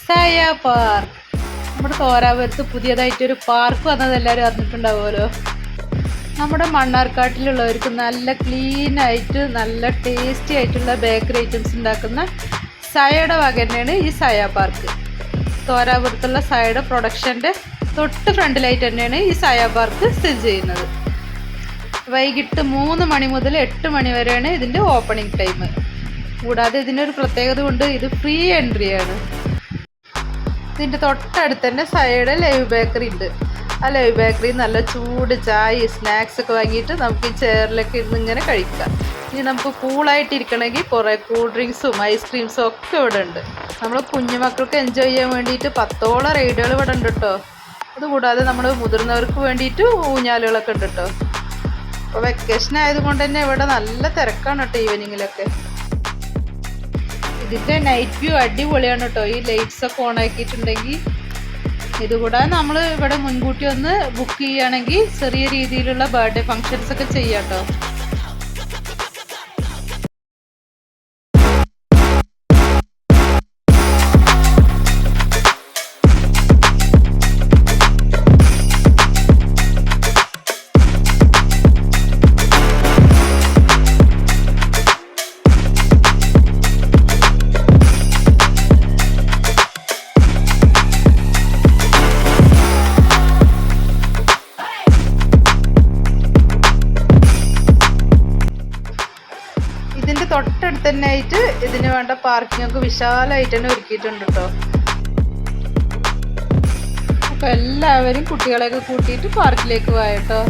സയ park. നമ്മുടെ തോരാപുരത്ത് പുതിയതായിട്ടൊരു park വന്നത് എല്ലാവരും അറിഞ്ഞിട്ടുണ്ടാവുമല്ലോ. നമ്മുടെ മണ്ണാർക്കാട്ടിലുള്ളവർക്ക് നല്ല ക്ലീനായിട്ട് നല്ല ടേസ്റ്റി ആയിട്ടുള്ള ബേക്കറി ഐറ്റംസ് ഉണ്ടാക്കുന്ന സയയുടെ വക തന്നെയാണ് ഈ സയ പാർക്ക്. തോരാപുരത്തുള്ള സയയുടെ പ്രൊഡക്ഷൻ്റെ തൊട്ട് ഫ്രണ്ടിലായിട്ട് തന്നെയാണ് ഈ സയ പാർക്ക് സ്ഥിതി ചെയ്യുന്നത്. വൈകിട്ട് 3 മണി മുതൽ 8 മണി വരെയാണ് ഇതിൻ്റെ ഓപ്പണിംഗ് ടൈം. കൂടാതെ ഇതിനൊരു പ്രത്യേകത കൊണ്ട് ഇത് ഫ്രീ എൻട്രിയാണ്. ഇതിൻ്റെ തൊട്ടടുത്ത് തന്നെ സയയുടെ ലൈവ് ബേക്കറി ഉണ്ട്. ആ ലൈവ് ബേക്കറി നല്ല ചൂട് ചായ സ്നാക്സ് ഒക്കെ വാങ്ങിയിട്ട് നമുക്ക് ഈ ചെയറിലൊക്കെ ഇരുന്ന് ഇങ്ങനെ കഴിക്കാം. ഇനി നമുക്ക് കൂളായിട്ടിരിക്കണമെങ്കിൽ കുറേ കൂൾ ഡ്രിങ്ക്സും ഐസ്ക്രീംസും ഒക്കെ ഇവിടെ ഉണ്ട്. നമ്മൾ കുഞ്ഞുമക്കൾക്ക് എൻജോയ് ചെയ്യാൻ വേണ്ടിയിട്ട് 10ഓളം റൈഡുകൾ ഇവിടെ ഉണ്ട് കേട്ടോ. അതുകൂടാതെ നമ്മൾ മുതിർന്നവർക്ക് വേണ്ടിയിട്ട് ഊഞ്ഞാലുകളൊക്കെ ഉണ്ട് കേട്ടോ. അപ്പോൾ വെക്കേഷൻ ആയതുകൊണ്ട് തന്നെ ഇവിടെ നല്ല തിരക്കാണ് കേട്ടോ ഈവനിങ്ങിലൊക്കെ. ഇതിൻ്റെ നൈറ്റ് വ്യൂ അടിപൊളിയാണ് കേട്ടോ. ഈ ലൈറ്റ്സ് ഒക്കെ ഓൺ ആക്കിയിട്ടുണ്ടെങ്കിൽ. ഇതുകൂടാതെ നമ്മൾ ഇവിടെ മുൻകൂട്ടി ഒന്ന് ബുക്ക് ചെയ്യുകയാണെങ്കിൽ ചെറിയ രീതിയിലുള്ള ബർത്ത്ഡേ ഫങ്ഷൻസ് ഒക്കെ ചെയ്യാം കേട്ടോ. ഇതിൻ്റെ തൊട്ടടുത്ത് തന്നെ ആയിട്ട് ഇതിന് വേണ്ട പാർക്കിംഗ് ഒക്കെ വിശാലമായിട്ട് തന്നെ ഒരുക്കിയിട്ടുണ്ട് കേട്ടോ. അപ്പോൾ എല്ലാവരും കുട്ടികളെയൊക്കെ കൂട്ടിയിട്ട് പാർക്കിലേക്ക് പോയ കേട്ടോ.